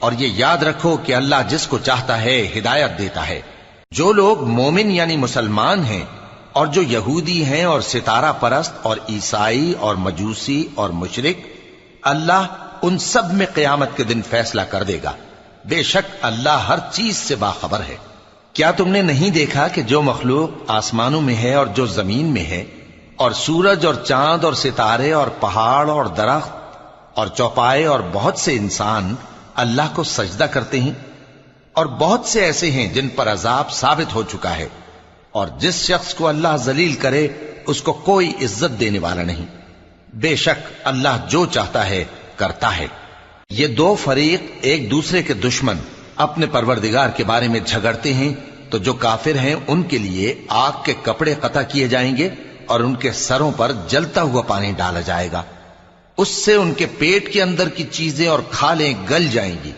اور یہ یاد رکھو کہ اللہ جس کو چاہتا ہے ہدایت دیتا ہے۔ جو لوگ مومن یعنی مسلمان ہیں اور جو یہودی ہیں اور ستارہ پرست اور عیسائی اور مجوسی اور مشرک، اللہ ان سب میں قیامت کے دن فیصلہ کر دے گا۔ بے شک اللہ ہر چیز سے باخبر ہے۔ کیا تم نے نہیں دیکھا کہ جو مخلوق آسمانوں میں ہے اور جو زمین میں ہے، اور سورج اور چاند اور ستارے اور پہاڑ اور درخت اور چوپائے اور بہت سے انسان اللہ کو سجدہ کرتے ہیں، اور بہت سے ایسے ہیں جن پر عذاب ثابت ہو چکا ہے، اور جس شخص کو اللہ ذلیل کرے اس کو کوئی عزت دینے والا نہیں۔ بے شک اللہ جو چاہتا ہے کرتا ہے۔ یہ دو فریق ایک دوسرے کے دشمن اپنے پروردگار کے بارے میں جھگڑتے ہیں، تو جو کافر ہیں ان کے لیے آگ کے کپڑے قطع کیے جائیں گے اور ان کے سروں پر جلتا ہوا پانی ڈالا جائے گا، اس سے ان کے پیٹ کے اندر کی چیزیں اور کھالیں گل جائیں گی،